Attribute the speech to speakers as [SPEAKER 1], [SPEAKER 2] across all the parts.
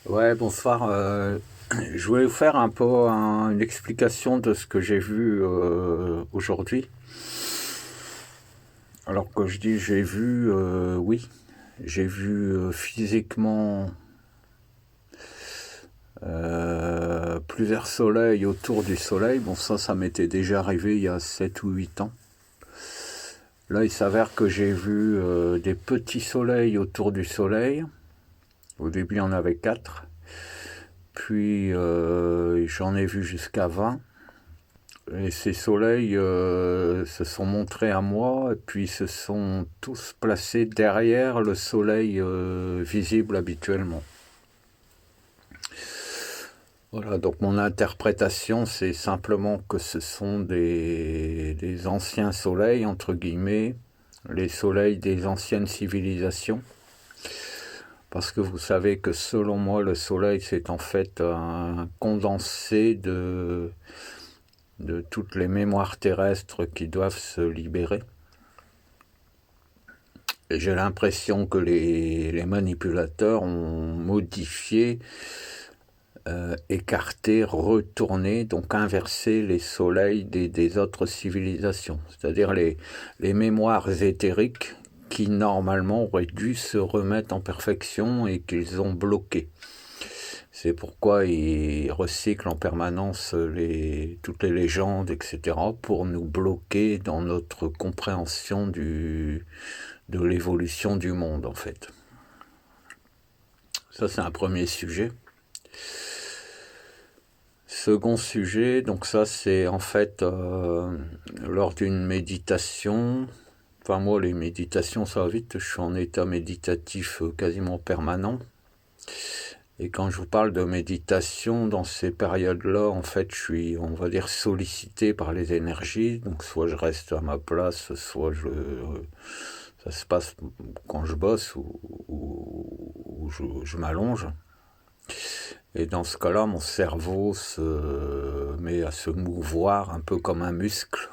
[SPEAKER 1] Ouais, bonsoir. Je voulais vous faire un peu une explication de ce que j'ai vu aujourd'hui. Alors que je dis j'ai vu, oui, j'ai vu physiquement plusieurs soleils autour du soleil. Bon, ça m'était déjà arrivé il y a 7 ou 8 ans. Là, il s'avère que j'ai vu des petits soleils autour du soleil. Au début, il y en avait 4. Puis, j'en ai vu jusqu'à 20. Et ces soleils se sont montrés à moi et puis se sont tous placés derrière le soleil visible habituellement. Voilà, donc mon interprétation, c'est simplement que ce sont des anciens soleils, entre guillemets, les soleils des anciennes civilisations. Parce que vous savez que selon moi, le soleil, c'est en fait un condensé de toutes les mémoires terrestres qui doivent se libérer. Et j'ai l'impression que les manipulateurs ont modifié, écarté, retourné, donc inversé les soleils des autres civilisations. C'est-à-dire les mémoires éthériques qui normalement auraient dû se remettre en perfection et qu'ils ont bloqué. C'est pourquoi ils recyclent en permanence toutes les légendes, etc., pour nous bloquer dans notre compréhension de l'évolution du monde, en fait. Ça, c'est un premier sujet. Second sujet, donc ça, c'est en fait lors d'une méditation. Enfin, moi, les méditations, ça va vite. Je suis en état méditatif quasiment permanent. Et quand je vous parle de méditation, dans ces périodes-là, en fait, je suis, on va dire, sollicité par les énergies. Donc, soit je reste à ma place, soit ça se passe quand je bosse ou je m'allonge. Et dans ce cas-là, mon cerveau se met à se mouvoir un peu comme un muscle.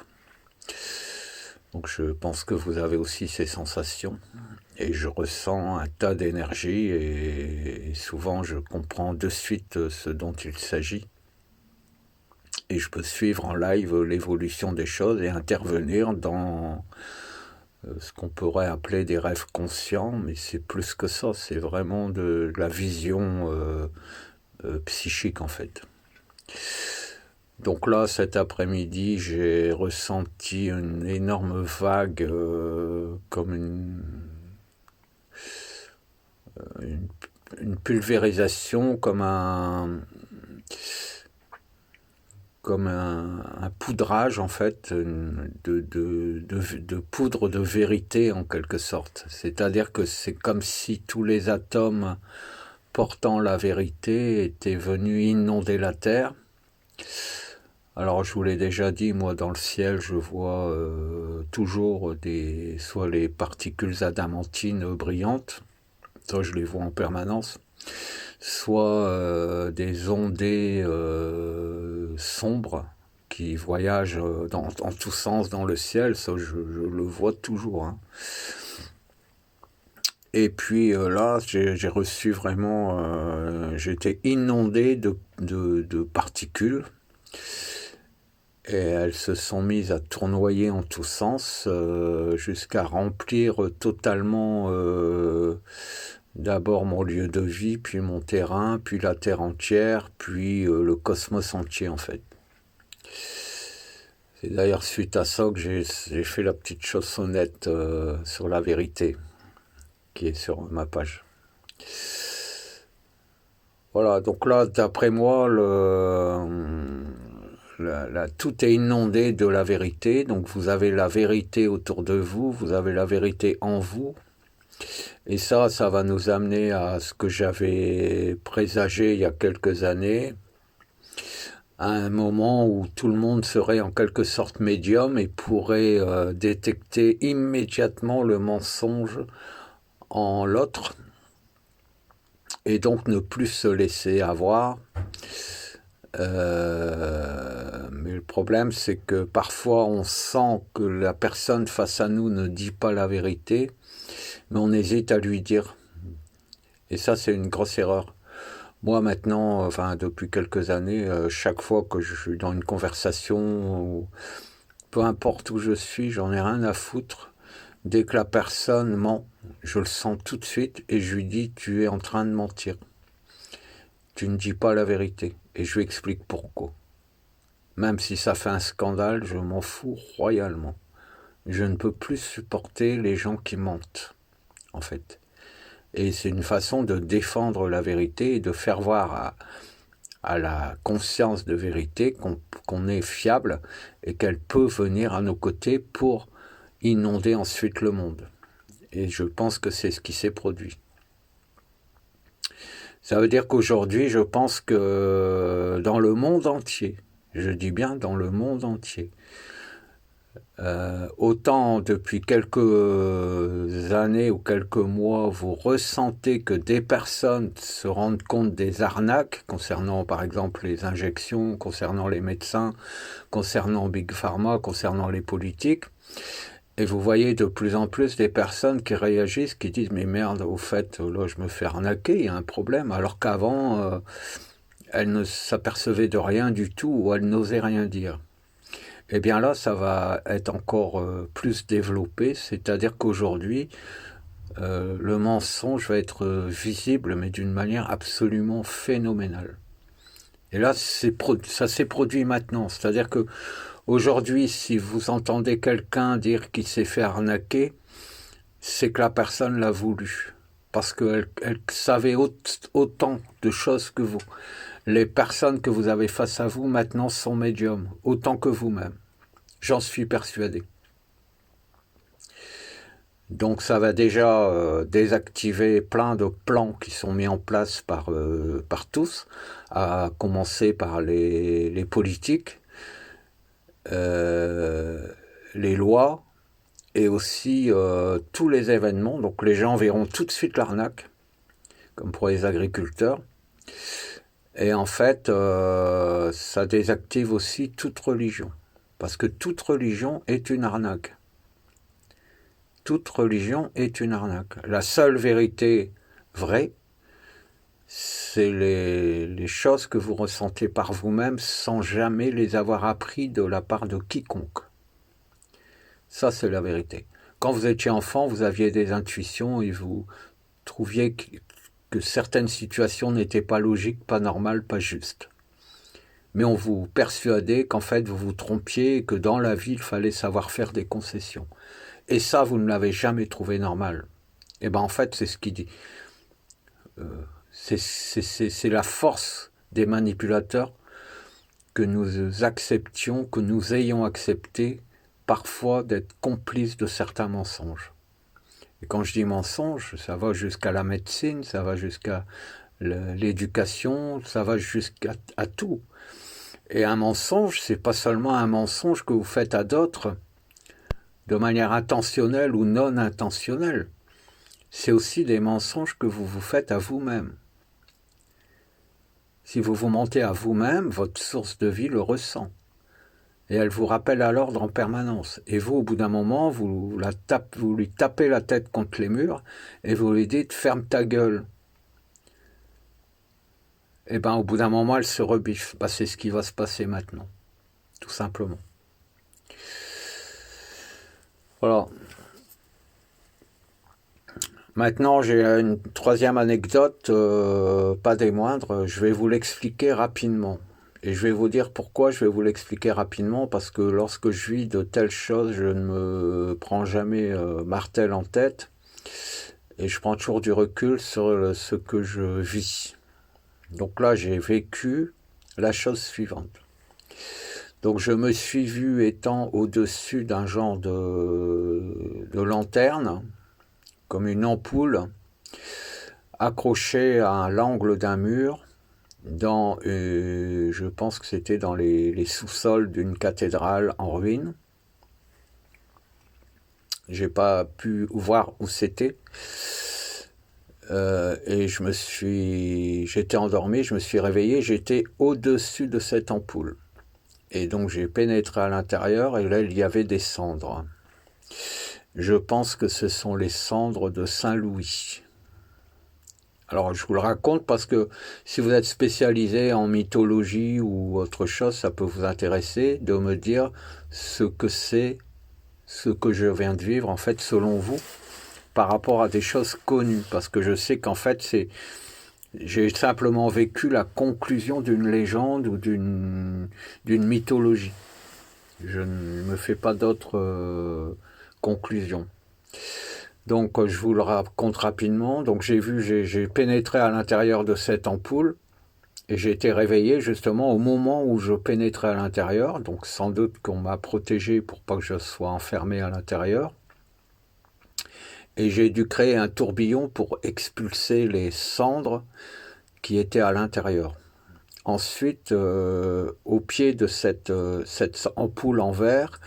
[SPEAKER 1] Donc, je pense que vous avez aussi ces sensations. Et je ressens un tas d'énergie et souvent je comprends de suite ce dont il s'agit. Et je peux suivre en live l'évolution des choses et intervenir dans ce qu'on pourrait appeler des rêves conscients, mais c'est plus que ça, c'est vraiment de la vision psychique en fait. Donc là, cet après-midi, j'ai ressenti une énorme vague, comme une, une pulvérisation, comme un poudrage en fait, de poudre de vérité en quelque sorte. C'est-à-dire que c'est comme si tous les atomes portant la vérité étaient venus inonder la Terre. Alors je vous l'ai déjà dit, moi dans le ciel je vois toujours soit les particules adamantines brillantes, ça je les vois en permanence, soit des ondées sombres qui voyagent en tous sens dans le ciel, ça je le vois toujours. Hein. Et puis là, j'ai reçu vraiment, j'ai été inondé de particules et elles se sont mises à tournoyer en tous sens jusqu'à remplir totalement d'abord mon lieu de vie, puis mon terrain, puis la Terre entière, puis le cosmos entier en fait. C'est d'ailleurs suite à ça que j'ai fait la petite chaussonnette sur la vérité qui est sur ma page. Voilà, donc là, d'après moi, tout est inondé de la vérité. Donc vous avez la vérité autour de vous, vous avez la vérité en vous. Et ça va nous amener à ce que j'avais présagé il y a quelques années, à un moment où tout le monde serait en quelque sorte médium et pourrait détecter immédiatement le mensonge en l'autre et donc ne plus se laisser avoir. Mais le problème, c'est que parfois on sent que la personne face à nous ne dit pas la vérité, mais on hésite à lui dire. Et ça, c'est une grosse erreur. Moi maintenant, enfin depuis quelques années, chaque fois que je suis dans une conversation, ou peu importe où je suis, j'en ai rien à foutre. Dès que la personne ment, je le sens tout de suite et je lui dis tu es en train de mentir. Tu ne dis pas la vérité. Et je lui explique pourquoi. Même si ça fait un scandale, je m'en fous royalement. Je ne peux plus supporter les gens qui mentent, en fait. Et c'est une façon de défendre la vérité et de faire voir à la conscience de vérité qu'on est fiable et qu'elle peut venir à nos côtés pour inonder ensuite le monde. Et je pense que c'est ce qui s'est produit. Ça veut dire qu'aujourd'hui, je pense que dans le monde entier, je dis bien dans le monde entier, autant depuis quelques années ou quelques mois, vous ressentez que des personnes se rendent compte des arnaques concernant par exemple les injections, concernant les médecins, concernant Big Pharma, concernant les politiques, et vous voyez de plus en plus des personnes qui réagissent, qui disent mais merde, au fait, là je me fais arnaquer, il y a un problème, alors qu'avant, elles ne s'apercevaient de rien du tout ou elles n'osaient rien dire. Eh bien là, ça va être encore plus développé, c'est-à-dire qu'aujourd'hui, le mensonge va être visible, mais d'une manière absolument phénoménale. Et là, ça s'est produit maintenant, c'est-à-dire que aujourd'hui, si vous entendez quelqu'un dire qu'il s'est fait arnaquer, c'est que la personne l'a voulu, parce qu'elle savait autant de choses que vous. Les personnes que vous avez face à vous maintenant sont médiums, autant que vous-même. J'en suis persuadé. Donc ça va déjà désactiver plein de plans qui sont mis en place par tous, à commencer par les politiques, les lois et aussi tous les événements. Donc les gens verront tout de suite l'arnaque, comme pour les agriculteurs. Et en fait, ça désactive aussi toute religion. Parce que toute religion est une arnaque. Toute religion est une arnaque. La seule vérité vraie, c'est les choses que vous ressentez par vous-même sans jamais les avoir appris de la part de quiconque. Ça, c'est la vérité. Quand vous étiez enfant, vous aviez des intuitions et vous trouviez que certaines situations n'étaient pas logiques, pas normales, pas justes. Mais on vous persuadait qu'en fait vous vous trompiez et que dans la vie il fallait savoir faire des concessions. Et ça, vous ne l'avez jamais trouvé normal. Et bien en fait, c'est ce qu'il dit. C'est la force des manipulateurs que nous acceptions, que nous ayons accepté parfois d'être complices de certains mensonges. Et quand je dis mensonge, ça va jusqu'à la médecine, ça va jusqu'à l'éducation, ça va jusqu'à tout. Et un mensonge, c'est pas seulement un mensonge que vous faites à d'autres de manière intentionnelle ou non intentionnelle. C'est aussi des mensonges que vous vous faites à vous-même. Si vous vous mentez à vous-même, votre source de vie le ressent. Et elle vous rappelle à l'ordre en permanence. Et vous, au bout d'un moment, vous lui tapez la tête contre les murs et vous lui dites « ferme ta gueule ». Et bien, au bout d'un moment, elle se rebiffe. Ben, c'est ce qui va se passer maintenant, tout simplement. Voilà. Maintenant, j'ai une troisième anecdote, pas des moindres. Je vais vous l'expliquer rapidement. Et je vais vous dire pourquoi je vais vous l'expliquer rapidement, parce que lorsque je vis de telles choses, je ne me prends jamais martel en tête. Et je prends toujours du recul sur ce que je vis. Donc là, j'ai vécu la chose suivante. Donc je me suis vu étant au-dessus d'un genre de lanterne, comme une ampoule, accrochée à l'angle d'un mur, je pense que c'était dans les sous-sols d'une cathédrale en ruine. J'ai pas pu voir où c'était. Et j'étais endormi, je me suis réveillé, j'étais au-dessus de cette ampoule. Et donc j'ai pénétré à l'intérieur et là il y avait des cendres. Je pense que ce sont les cendres de Saint Louis. Alors, je vous le raconte parce que si vous êtes spécialisé en mythologie ou autre chose, ça peut vous intéresser de me dire ce que c'est, ce que je viens de vivre, en fait, selon vous, par rapport à des choses connues. Parce que je sais qu'en fait, j'ai simplement vécu la conclusion d'une légende ou d'une mythologie. Je ne me fais pas d'autres conclusions. Donc je vous le raconte rapidement. Donc j'ai pénétré à l'intérieur de cette ampoule et j'ai été réveillé justement au moment où je pénétrais à l'intérieur. Donc sans doute qu'on m'a protégé pour pas que je sois enfermé à l'intérieur. Et j'ai dû créer un tourbillon pour expulser les cendres qui étaient à l'intérieur. Ensuite, au pied de cette ampoule en verre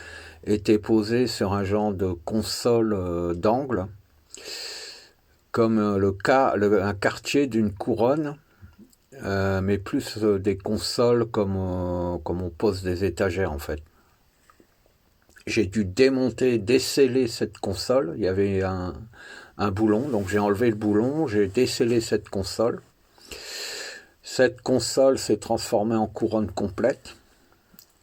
[SPEAKER 1] était posée sur un genre de console d'angle, comme un quartier d'une couronne, mais plus des consoles comme on pose des étagères en fait. J'ai dû déceler cette console. Il y avait un boulon, donc j'ai enlevé le boulon, j'ai décellé cette console. Cette console s'est transformée en couronne complète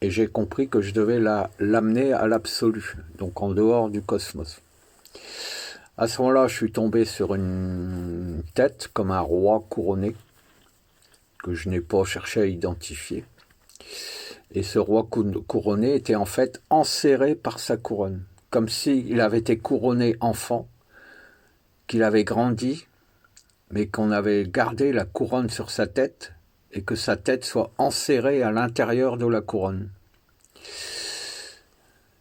[SPEAKER 1] et j'ai compris que je devais l'amener à l'absolu, donc en dehors du cosmos. À ce moment-là, je suis tombé sur une tête comme un roi couronné que je n'ai pas cherché à identifier. Et ce roi couronné était en fait enserré par sa couronne, comme s'il avait été couronné enfant, qu'il avait grandi, mais qu'on avait gardé la couronne sur sa tête et que sa tête soit enserrée à l'intérieur de la couronne.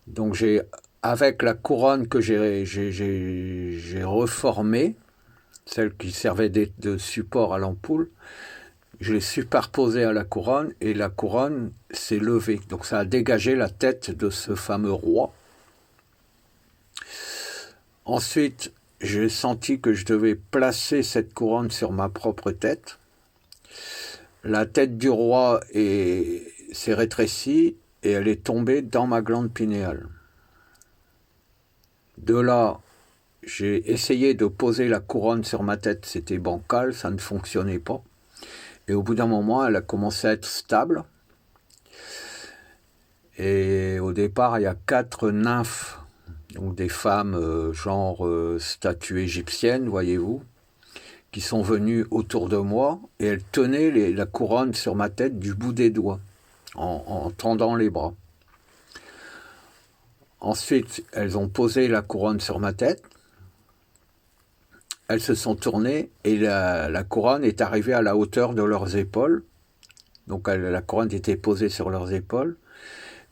[SPEAKER 1] Donc avec la couronne que j'ai reformée, celle qui servait de support à l'ampoule, je l'ai superposée à la couronne et la couronne s'est levée. Donc ça a dégagé la tête de ce fameux roi. Ensuite, j'ai senti que je devais placer cette couronne sur ma propre tête. La tête du roi s'est rétrécie et elle est tombée dans ma glande pinéale. De là, j'ai essayé de poser la couronne sur ma tête, c'était bancal, ça ne fonctionnait pas. Et au bout d'un moment, elle a commencé à être stable. Et au départ, il y a 4 nymphes, donc des femmes genre statues égyptiennes, voyez-vous, qui sont venues autour de moi et elles tenaient la couronne sur ma tête du bout des doigts, en tendant les bras. Ensuite, elles ont posé la couronne sur ma tête. Elles se sont tournées et la couronne est arrivée à la hauteur de leurs épaules. Donc la couronne était posée sur leurs épaules.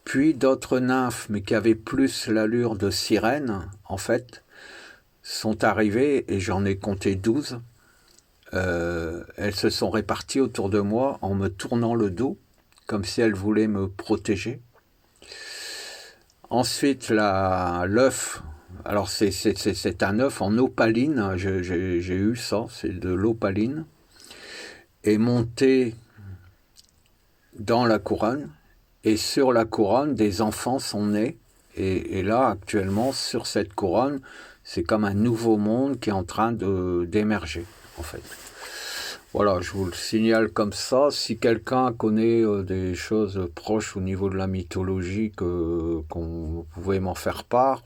[SPEAKER 1] Puis d'autres nymphes, mais qui avaient plus l'allure de sirènes, en fait, sont arrivées, et j'en ai compté 12. Elles se sont réparties autour de moi en me tournant le dos, comme si elles voulaient me protéger. Ensuite, l'œuf, alors c'est un œuf en opaline, j'ai eu ça, c'est de l'opaline, est monté dans la couronne, et sur la couronne, des enfants sont nés, et là, actuellement, sur cette couronne, c'est comme un nouveau monde qui est en train d'émerger, en fait. Voilà, je vous le signale comme ça. Si quelqu'un connaît des choses proches au niveau de la mythologie qu'on pouvait m'en faire part,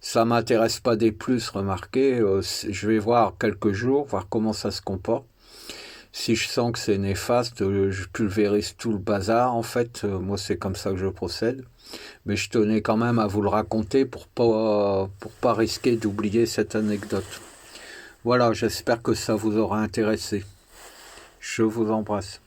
[SPEAKER 1] ça m'intéresse pas des plus, remarquez. Je vais voir quelques jours, voir comment ça se comporte. Si je sens que c'est néfaste, je pulvérise tout le bazar. En fait, moi c'est comme ça que je procède. Mais je tenais quand même à vous le raconter pour pas risquer d'oublier cette anecdote. Voilà, j'espère que ça vous aura intéressé. Je vous embrasse.